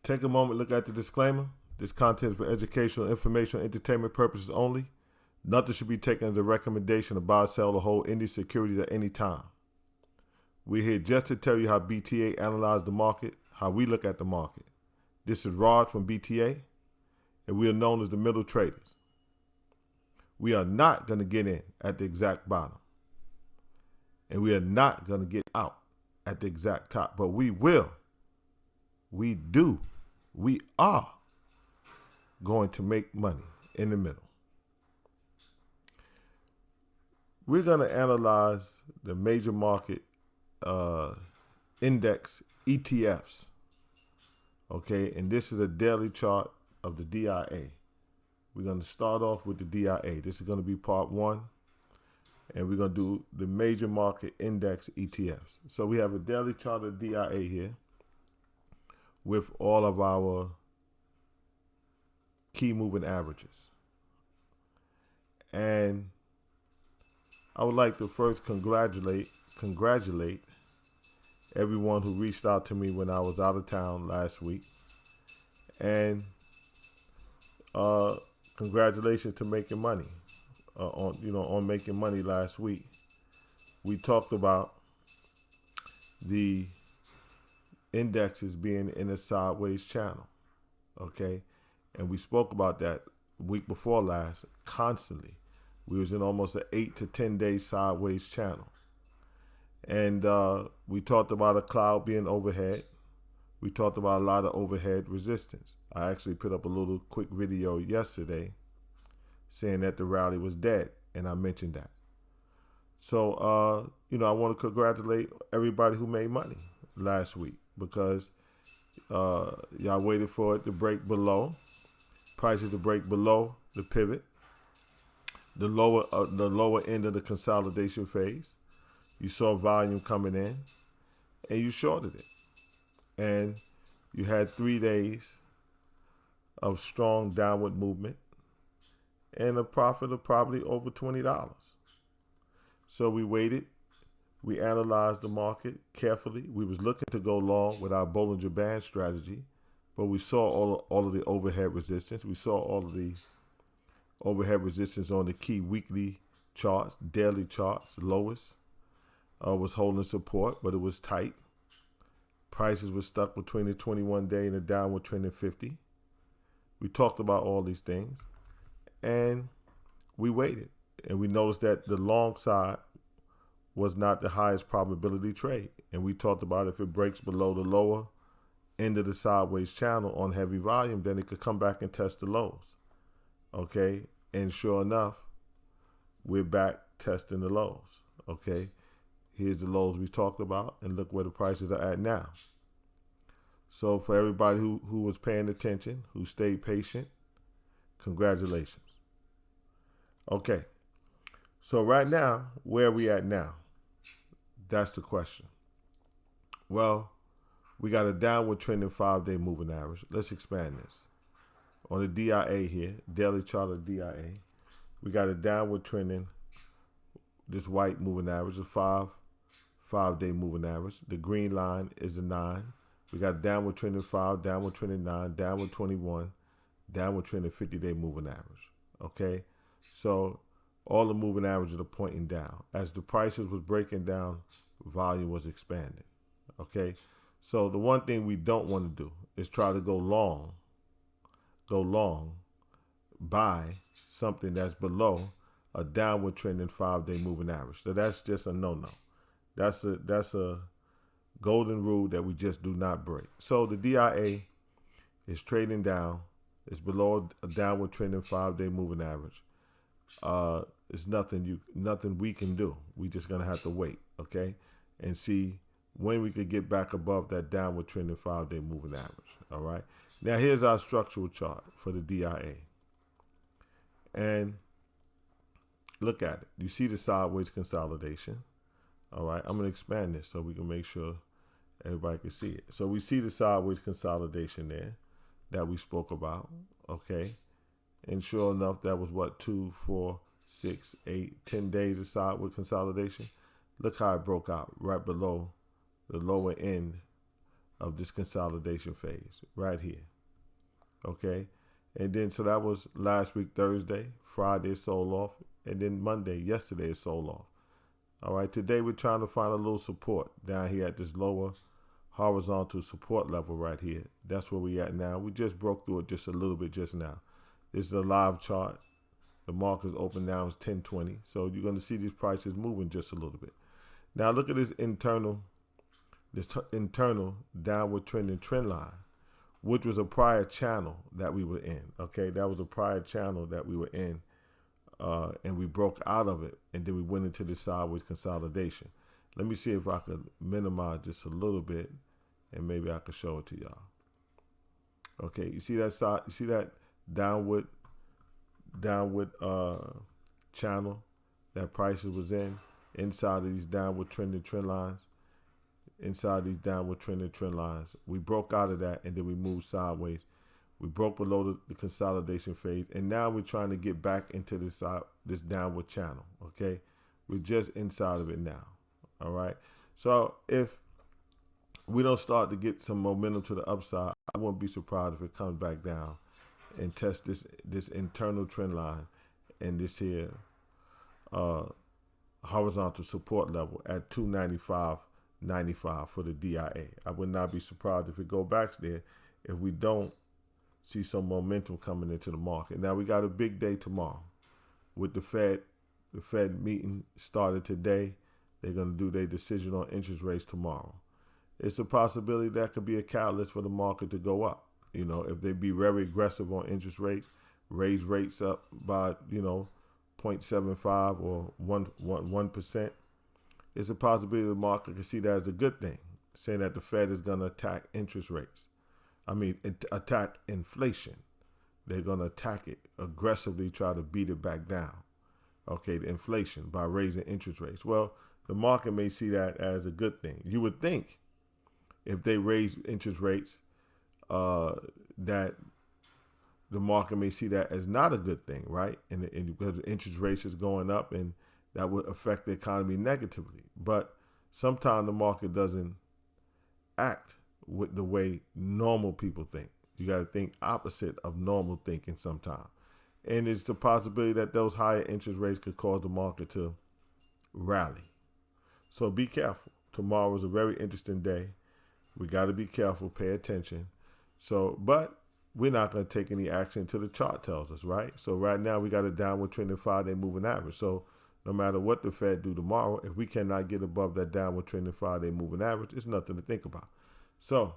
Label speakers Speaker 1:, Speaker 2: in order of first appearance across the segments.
Speaker 1: Take a moment, look at the disclaimer. This content is for educational, informational, entertainment purposes only. Nothing should be taken as a recommendation to buy, sell, or hold any securities at any time. We're here just to tell you how BTA analyzes the market, how we look at the market. This is Rod from BTA, and we are known as the middle traders. We are not going to get in at the exact bottom, and we are not going to get out at the exact top, but we will. We are going to make money in the middle. We're going to analyze the major market index ETFs. Okay, and this is a daily chart of the DIA. We're going to start off with the DIA. This is going to be part one, and we're going to do the major market index ETFs. So we have a daily chart of DIA here with all of our key moving averages. And I would like to first congratulate everyone who reached out to me when I was out of town last week. And congratulations to making money on making money last week. We talked about the indexes being in a sideways channel, okay? And we spoke about that week before last constantly. We was in almost an 8 to 10 day sideways channel. And we talked about a cloud being overhead. We talked about a lot of overhead resistance. I actually put up a little quick video yesterday saying that the rally was dead, and I mentioned that. So, I want to congratulate everybody who made money last week because y'all waited for it to break below, prices to break below the pivot, the lower end of the consolidation phase. You saw volume coming in, and you shorted it. And you had 3 days of strong downward movement and a profit of probably over $20. So we waited. We analyzed the market carefully. We was looking to go long with our Bollinger Band strategy, but we saw all of the overhead resistance. We saw all of the overhead resistance on the key weekly charts, daily charts. Lowest was holding support, but it was tight. Prices were stuck between the 21-day and the downward trending 50. We talked about all these things, and we waited. And we noticed that the long side was not the highest probability trade. And we talked about if it breaks below the lower end of the sideways channel on heavy volume, then it could come back and test the lows. Okay? And sure enough, we're back testing the lows. Okay? Here's the lows we talked about, and look where the prices are at now. So for everybody who was paying attention, who stayed patient, congratulations. Okay. So right now, where are we at now? That's the question. Well, we got a downward trending 5-day moving average. Let's expand this. On the DIA here, daily chart of DIA, we got a downward trending, this white moving average, a 5-day moving average. The green line is a 9. We got downward trending 5, downward trending 9, downward 21, downward trending 50-day moving average. Okay? So all the moving averages are pointing down. As the prices was breaking down, volume was expanding. Okay? So the one thing we don't want to do is try to go long, buy something that's below a downward trending 5-day moving average. So that's just a no-no. That's a golden rule that we just do not break. So the DIA is trading down. It's below a downward trending 5-day moving average. It's nothing we can do. We just gonna have to wait, okay, and see when we could get back above that downward trending 5-day moving average. All right. Now here's our structural chart for the DIA, and look at it. You see the sideways consolidation. All right. I'm gonna expand this so we can make sure everybody can see it. So we see the sideways consolidation there that we spoke about. Okay. And sure enough, that was what, 2, 4, 6, 8, 10 days of sideways consolidation. Look how it broke out right below the lower end of this consolidation phase right here. Okay. And then, so that was last week, Thursday. Friday, it sold off. And then Monday, yesterday, it sold off. All right. Today, we're trying to find a little support down here at this lower horizontal support level right here. That's where we at now. We just broke through it just a little bit just now. This is a live chart. The market's open now is 1020. So you're going to see these prices moving just a little bit. Now look at this internal downward trending trend line, which was a prior channel that we were in. Okay, that was a prior channel that we were in, and we broke out of it, and then we went into the sideways consolidation. Let me see if I could minimize this a little bit, and maybe I could show it to y'all. Okay, you see that side? You see that downward channel that prices was in inside of these downward trending trend lines? Inside these downward trending trend lines, we broke out of that, and then we moved sideways. We broke below the consolidation phase, and now we're trying to get back into this downward channel. Okay, we're just inside of it now. All right. So if we don't start to get some momentum to the upside, I won't be surprised if it comes back down and test this internal trend line and this here horizontal support level at 295.95 for the DIA. I would not be surprised if it go back there if we don't see some momentum coming into the market. Now we got a big day tomorrow with the Fed. The Fed meeting started today. They're going to do their decision on interest rates tomorrow. It's a possibility that could be a catalyst for the market to go up. You know, if they be very aggressive on interest rates, raise rates up by, 0.75 or 1%, it's a possibility the market can see that as a good thing, saying that the Fed is going to attack interest rates. Attack inflation. They're going to attack it aggressively, try to beat it back down. Okay, the inflation by raising interest rates. Well, the market may see that as a good thing. You would think if they raise interest rates, that the market may see that as not a good thing, right? And because the interest rates is going up, and that would affect the economy negatively. But sometimes the market doesn't act with the way normal people think. You got to think opposite of normal thinking sometimes. And it's the possibility that those higher interest rates could cause the market to rally. So be careful. Tomorrow is a very interesting day. We got to be careful, pay attention. But we're not going to take any action until the chart tells us, right? So right now we got a downward trending 5-day moving average. So no matter what the Fed do tomorrow, if we cannot get above that downward trending 5-day moving average, it's nothing to think about. So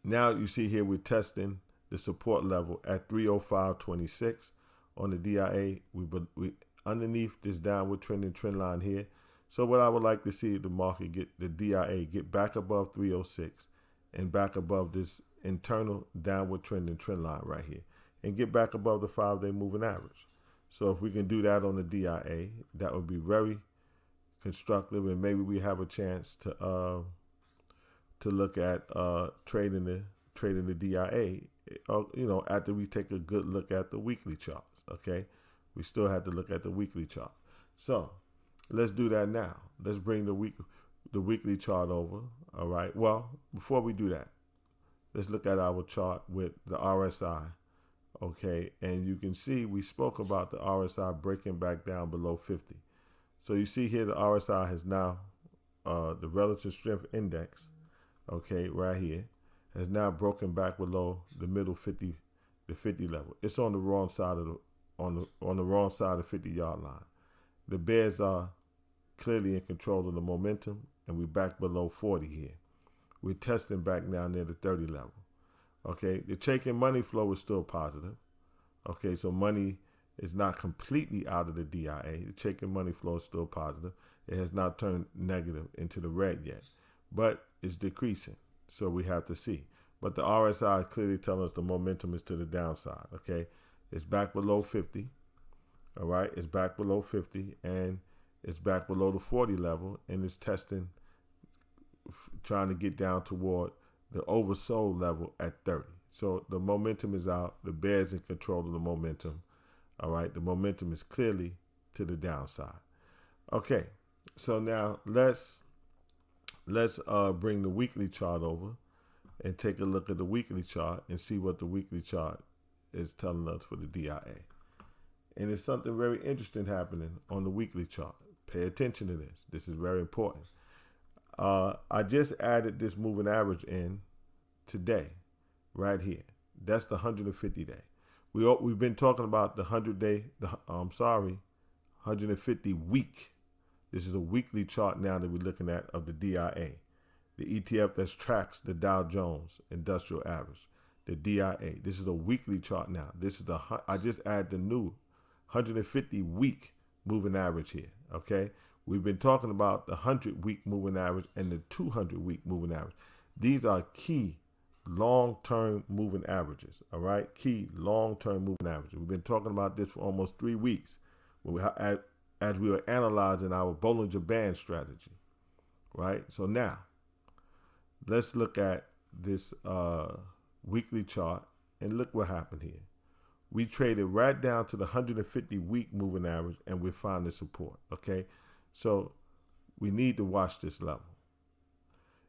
Speaker 1: now you see here we're testing the support level at 305.26 on the DIA. We underneath this downward trending trend line here. So what I would like to see the market the DIA get back above 306 and back above this internal downward trending trend line right here and get back above the 5-day moving average. So if we can do that on the DIA, that would be very constructive, and maybe we have a chance to look at trading the DIA. After we take a good look at the weekly charts. Okay, we still have to look at the weekly chart. So let's do that now. Let's bring the weekly chart over. All right. Well, before we do that, let's look at our chart with the RSI. Okay, and you can see we spoke about the RSI breaking back down below 50. So you see here the RSI has now, the relative strength index, okay, right here, has now broken back below the middle 50, the 50 level. It's on the wrong side of the wrong side of the 50-yard line. The bears are clearly in control of the momentum, and we're back below 40 here. We're testing back now near the 30 level. Okay, the checking money flow is still positive. Okay, so money is not completely out of the DIA. The checking money flow is still positive. It has not turned negative into the red yet, but it's decreasing. So we have to see. But the RSI is clearly telling us the momentum is to the downside. Okay, it's back below 50. All right, it's back below 50, and it's back below the 40 level, and it's testing, trying to get down toward the oversold level at 30. So the momentum is out. The bear's in control of the momentum. All right. The momentum is clearly to the downside. Okay. So now let's bring the weekly chart over. and take a look at the weekly chart and see what the weekly chart is telling us for the DIA. And there's something very interesting happening on the weekly chart. Pay attention to this. This is very important. I just added this moving average in today, right here. That's the 150 day. We've been talking about the 150 week. This is a weekly chart now that we're looking at of the DIA, the ETF that tracks the Dow Jones Industrial Average, the DIA. This is a weekly chart now. This is I just added the new 150 week moving average here. Okay, we've been talking about the 100-week moving average and the 200-week moving average. These are key long-term moving averages. All right, key long-term moving averages. We've been talking about this for almost 3 weeks as we were analyzing our Bollinger Band strategy. Right. So now let's look at this weekly chart and look what happened here. We traded right down to the 150-week moving average and we found the support. Okay, so we need to watch this level.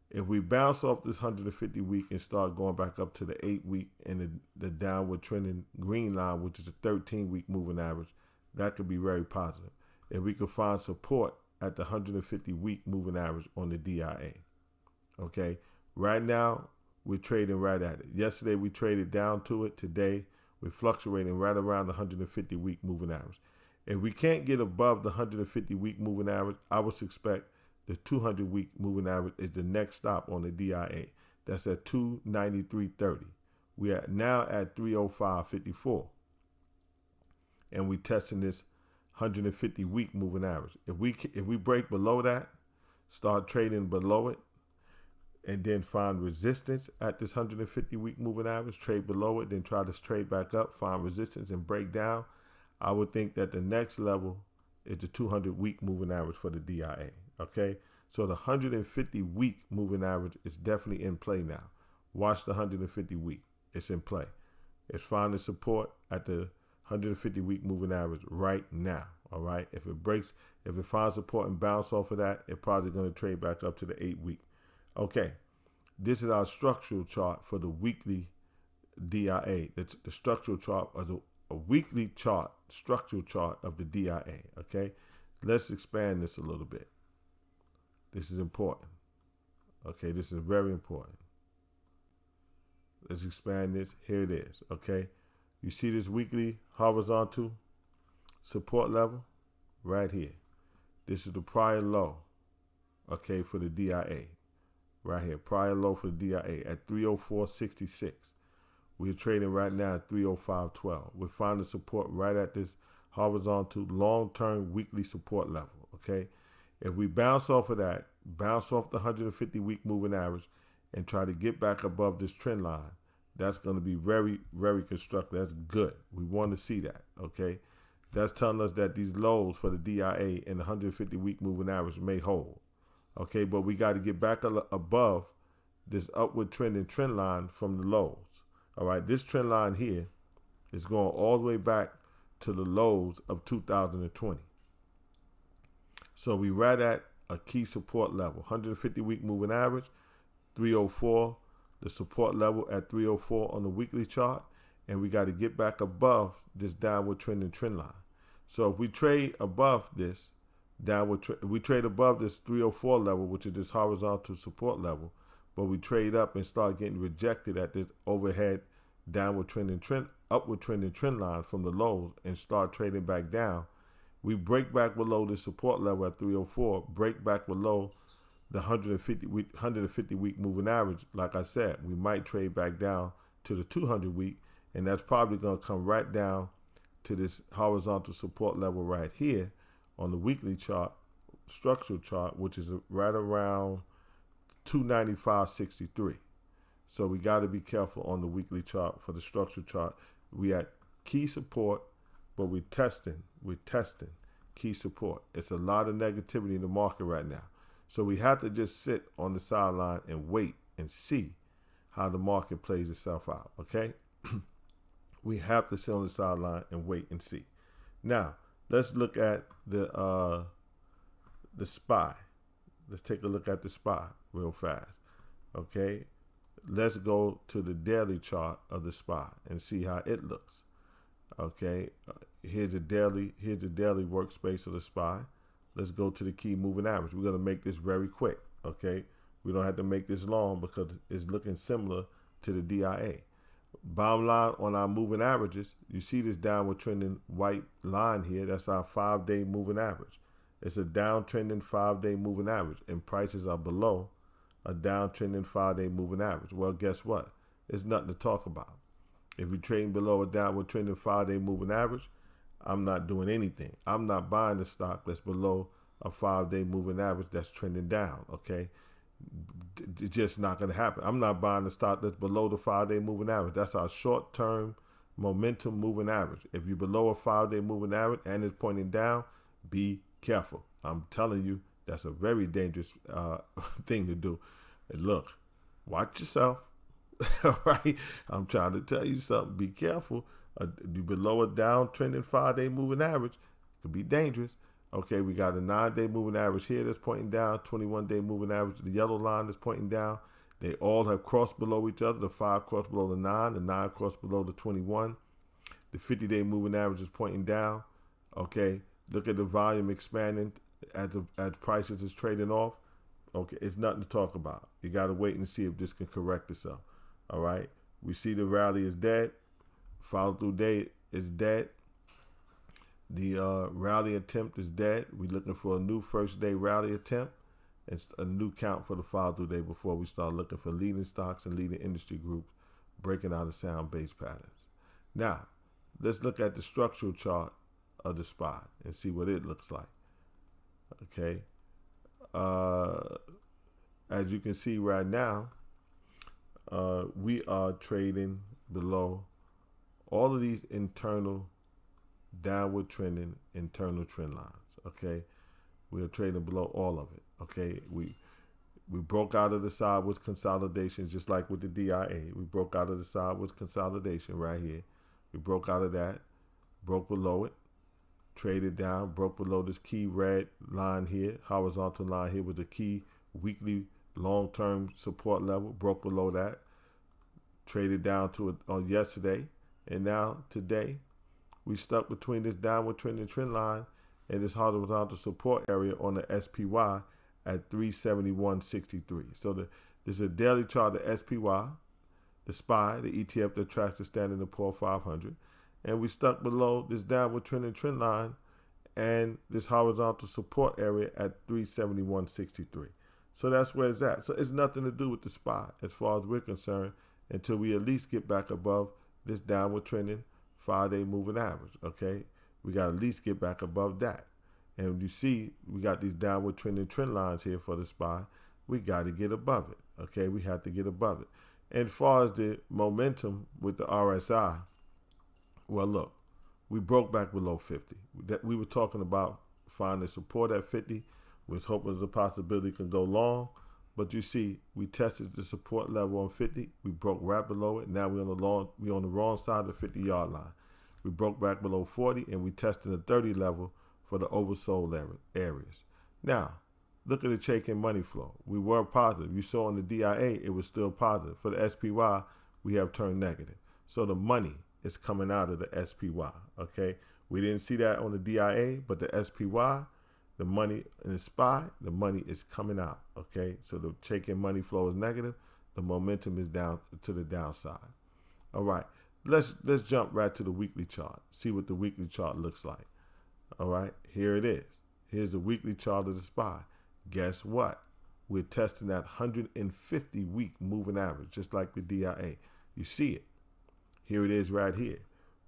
Speaker 1: If we bounce off this 150-week and start going back up to the 8-week and the downward trending green line, which is a 13-week moving average, that could be very positive. If we could find support at the 150-week moving average on the DIA. Okay, right now we're trading right at it. Yesterday we traded down to it. Today we're fluctuating right around the 150-week moving average. If we can't get above the 150-week moving average, I would expect the 200-week moving average is the next stop on the DIA. That's at 293.30. We are now at 305.54. And we're testing this 150-week moving average. If we break below that, start trading below it, and then find resistance at this 150-week moving average, trade below it, then try to trade back up, find resistance and break down, I would think that the next level is the 200-week moving average for the DIA. Okay, so the 150-week moving average is definitely in play now. Watch the 150-week. It's in play. It's finding support at the 150-week moving average right now. All right, if it finds support and bounce off of that, it's probably going to trade back up to the 8-week. Okay, this is our structural chart for the weekly DIA. The structural chart is a weekly chart, structural chart of the DIA. Okay, let's expand this a little bit. This is important. Okay, this is very important. Let's expand this. Here it is. Okay, you see this weekly horizontal support level right here. This is the prior low. Okay, for the DIA. Right here, prior low for the DIA at 304.66. We're trading right now at 305.12. We're finding support right at this horizontal long-term weekly support level. Okay, if we bounce off of that, bounce off the 150-week moving average and try to get back above this trend line, that's going to be very, very constructive. That's good. We want to see that. Okay, that's telling us that these lows for the DIA and the 150-week moving average may hold. Okay, but we got to get back above this upward trending trend line from the lows. All right, this trend line here is going all the way back to the lows of 2020. So we right at a key support level, 150-week moving average, 304, the support level at 304 on the weekly chart, and we got to get back above this downward trending trend line. So if we trade above this we trade above this 304 level, which is this horizontal support level, but we trade up and start getting rejected at this overhead upward trending trend line from the lows and start trading back down. We break back below the support level at 304, break back below the 150-week moving average. Like I said, we might trade back down to the 200-week, and that's probably going to come right down to this horizontal support level right here on the weekly chart, structural chart, which is right around 295.63. So we got to be careful on the weekly chart for the structural chart. We at key support, but we're testing key support. It's a lot of negativity in the market right now. So we have to just sit on the sideline and wait and see how the market plays itself out, okay? We have to sit on the sideline and wait and see. Now, let's look at the SPY. Let's take a look at the SPY real fast. Okay. let's go to the daily chart of the SPY and see how it looks. Okay, here's a daily workspace of the SPY. Let's go to the key moving average. We're going to make this very quick. Okay, we don't have to make this long because it's looking similar to the DIA. Bottom line on our moving averages, you see this downward trending white line here. That's our 5-day moving average. It's a downtrending 5-day moving average, and prices are below a downtrending 5-day moving average. Well, guess what? It's nothing to talk about. If you're trading below a downward trending 5-day moving average, I'm not doing anything. I'm not buying the stock that's below a 5-day moving average that's trending down. Okay, it's just not going to happen. I'm not buying the stock that's below the 5-day moving average. That's our short-term momentum moving average. If you're below a 5-day moving average and it's pointing down, be careful. I'm telling you, that's a very dangerous thing to do. And look, watch yourself. All right, I'm trying to tell you something. Be careful. Below a downtrending 5-day moving average, it could be dangerous. Okay, we got a 9-day moving average here that's pointing down, 21-day moving average, the yellow line that's pointing down. They all have crossed below each other. The 5 crossed below the 9, the 9 crossed below the 21. The 50-day moving average is pointing down. Okay, look at the volume expanding as prices is trading off. Okay, it's nothing to talk about. You got to wait and see if this can correct itself. All right, we see the rally is dead. Follow through day is dead. The rally attempt is dead. We're looking for a new first day rally attempt and a new count for the follow through day before we start looking for leading stocks and leading industry groups breaking out of sound base patterns. Now, let's look at the structural chart of the SPY and see what it looks like. Okay. As you can see right now, we are trading below all of these internal downward trending internal trend lines. Okay, we are trading below all of it. Okay, we broke out of the sideways consolidation, just like with the DIA. We broke out of the sideways consolidation right here. We broke out of that, broke below it, traded down, broke below this key red line here, horizontal line here with the key weekly long-term support level, broke below that, traded down to it on yesterday, and now today we stuck between this downward trending trend line and this horizontal support area on the SPY at 371.63. So this is a daily chart of SPY, the SPY, the ETF that tracks the Standard & Poor's 500, and we stuck below this downward trending trend line and this horizontal support area at 371.63. So that's where it's at. So it's nothing to do with the SPY as far as we're concerned until we at least get back above this downward trending 5-day moving average. Okay, we got to at least get back above that. And you see, we got these downward trending trend lines here for the SPY. We got to get above it. Okay, we have to get above it. And as far as the momentum with the RSI, well, look, we broke back below 50. That we were talking about finding support at 50. We was hoping there's a possibility it can go long. But you see, we tested the support level on 50. We broke right below it. Now we're on the wrong side of the 50-yard line. We broke back below 40, and we tested the 30 level for the oversold areas. Now, look at the checking money flow. We were positive. You saw on the DIA, it was still positive. For the SPY, we have turned negative. So the money is coming out of the SPY. Okay, we didn't see that on the DIA, but the SPY, the money in the SPY, the money is coming out. Okay, so the checking money flow is negative. The momentum is down to the downside. All right, let's jump right to the weekly chart. See what the weekly chart looks like. All right, here it is. Here's the weekly chart of the SPY. Guess what? We're testing that 150-week moving average, just like the DIA. You see it. Here it is right here.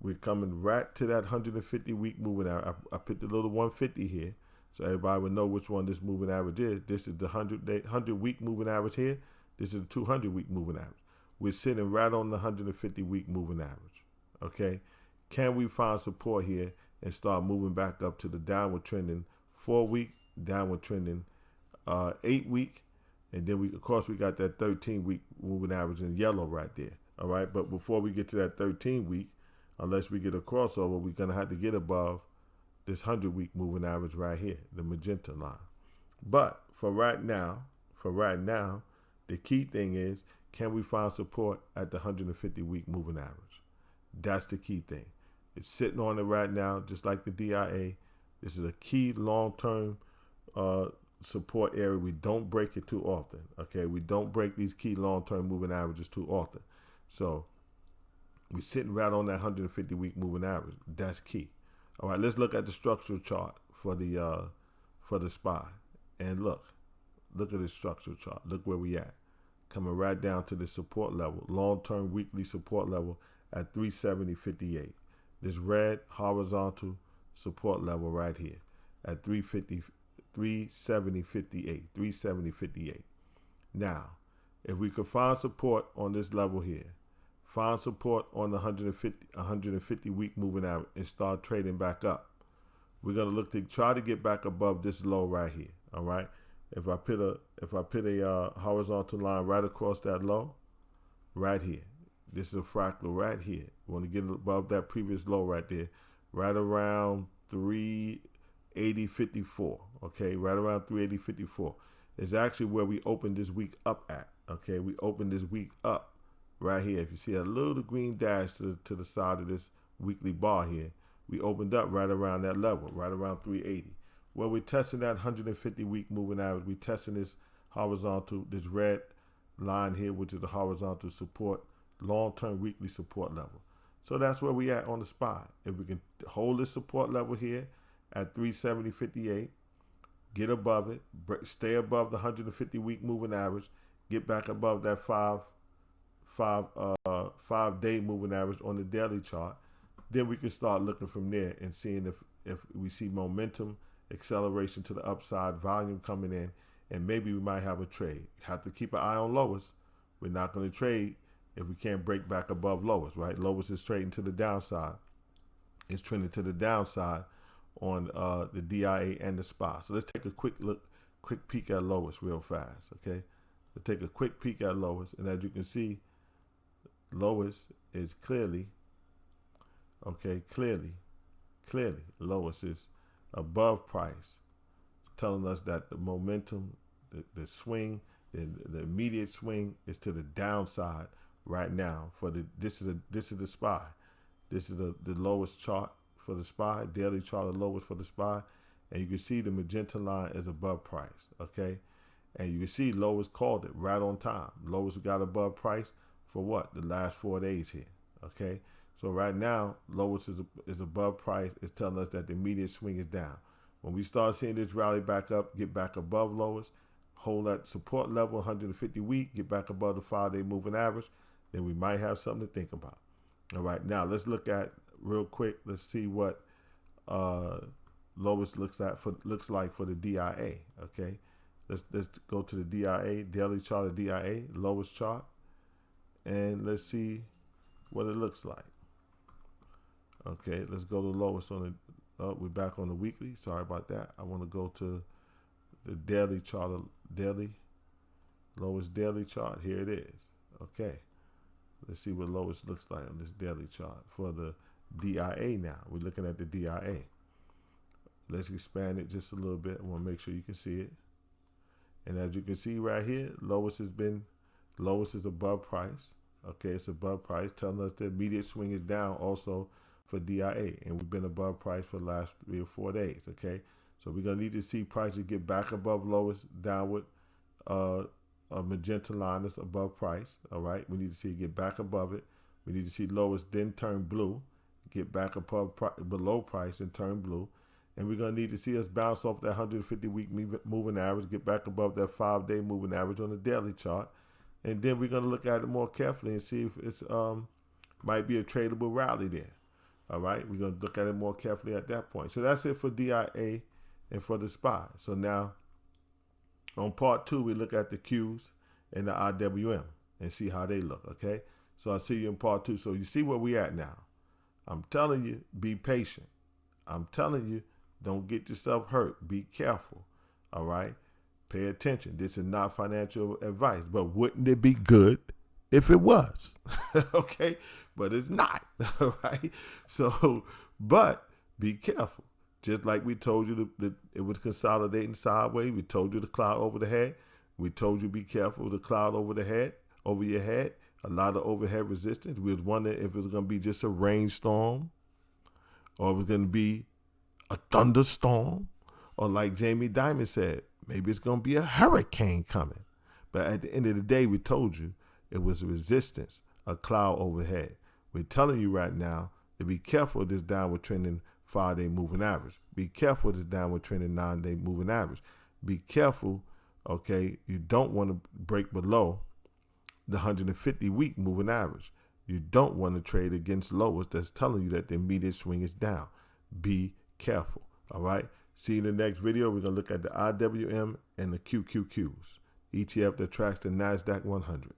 Speaker 1: We're coming right to that 150-week moving average. I put the little 150 here so everybody would know which one this moving average is. This is the 100-week moving average here. This is the 200-week moving average. We're sitting right on the 150-week moving average. Okay? Can we find support here and start moving back up to the downward trending 4-week, downward trending 8-week, and then we got that 13-week moving average in yellow right there. All right, but before we get to that 13-week, unless we get a crossover, we're gonna have to get above this 100-week moving average right here, the magenta line. But for right now, the key thing is can we find support at the 150-week moving average? That's the key thing. It's sitting on it right now, just like the DIA. This is a key long-term support area. We don't break it too often. Okay, we don't break these key long-term moving averages too often. So we're sitting right on that 150-week moving average. That's key. All right, let's look at the structural chart for the SPY. And look at this structural chart. Look where we at. Coming right down to the support level, long-term weekly support level at 370.58. This red horizontal support level right here at 370.58. Now, if we could find support on this level here, find support on the 150 week moving average and start trading back up, we're gonna look to try to get back above this low right here. All right. If I put a horizontal line right across that low, right here, this is a fractal right here. We want to get above that previous low right there, right around 380.54. Okay, right around 380.54 is actually where we opened this week up at. Okay, we opened this week up right here. If you see a little green dash to the side of this weekly bar here, we opened up right around that level, right around 380. Well, we're testing that 150 week moving average. We're testing this horizontal, this red line here, which is the horizontal support, long-term weekly support level. So that's where we at on the SPY. If we can hold this support level here at 370.58, get above it, stay above the 150 week moving average, get back above that five day moving average on the daily chart, then we can start looking from there and seeing if we see momentum, acceleration to the upside, volume coming in, and maybe we might have a trade. Have to keep an eye on lowers. We're not going to trade if we can't break back above lowers, right? Lowers is trading to the downside. It's trending to the downside on the DIA and the SPY. So let's take a quick peek at lowers real fast, okay? Let's take a quick peek at lowers, and as you can see, lowers is clearly, lowers is above price, telling us that the momentum, the swing, the immediate swing is to the downside right now. This is the SPY. This is the lowest chart for the SPY, daily chart, the lowest for the SPY, and you can see the magenta line is above price. Okay, and you can see lowers called it right on time. Lowers got above price for what? The last 4 days here. Okay. So right now, lowest is above price. It's telling us that the immediate swing is down. When we start seeing this rally back up, get back above lowest, hold that support level, 150 week, get back above the 5-day moving average, then we might have something to think about. All right, now let's look at real quick. Let's see what lowest looks like for the DIA. Okay, let's go to the DIA daily chart of DIA lowest chart, and let's see what it looks like. Okay, let's go to lowest on the, we're back on the weekly. Sorry about that. I want to go to the daily chart, lowest daily chart. Here it is. Okay, let's see what lowest looks like on this daily chart for the DIA now. We're looking at the DIA. Let's expand it just a little bit. I want to make sure you can see it. And as you can see right here, lowest is above price. Okay, it's above price, telling us the immediate swing is down also for DIA, and we've been above price for the last 3 or 4 days. Okay, so we're gonna need to see prices get back above lowest downward a magenta line that's above price. All right, we need to see it get back above it. We need to see lowest then turn blue, get back above below price and turn blue, and we're gonna need to see us bounce off that 150 week moving average, get back above that 5-day moving average on the daily chart. And then we're going to look at it more carefully and see if it's might be a tradable rally there. All right, we're going to look at it more carefully at that point. So that's it for DIA and for the SPY. So now on part 2, we look at the Qs and the IWM and see how they look. Okay, so I'll see you in part 2. So you see where we at now. I'm telling you, be patient. I'm telling you, don't get yourself hurt. Be careful. All right. Pay attention. This is not financial advice, but wouldn't it be good if it was? Okay, but it's not. All right. So, but be careful. Just like we told you that it was consolidating sideways. We told you the cloud over the head. We told you be careful of the cloud over the head. over your head, a lot of overhead resistance. We was wondering if it was going to be just a rainstorm, or it was going to be a thunderstorm, or like Jamie Dimon said, maybe it's going to be a hurricane coming. But at the end of the day, we told you it was a resistance, a cloud overhead. We're telling you right now to be careful of this downward trending 5-day moving average. Be careful of this downward trending 9-day moving average. Be careful, okay? You don't want to break below the 150-week moving average. You don't want to trade against lowers that's telling you that the immediate swing is down. Be careful, all right? See you in the next video. We're going to look at the IWM and the QQQs, ETF that tracks the NASDAQ 100.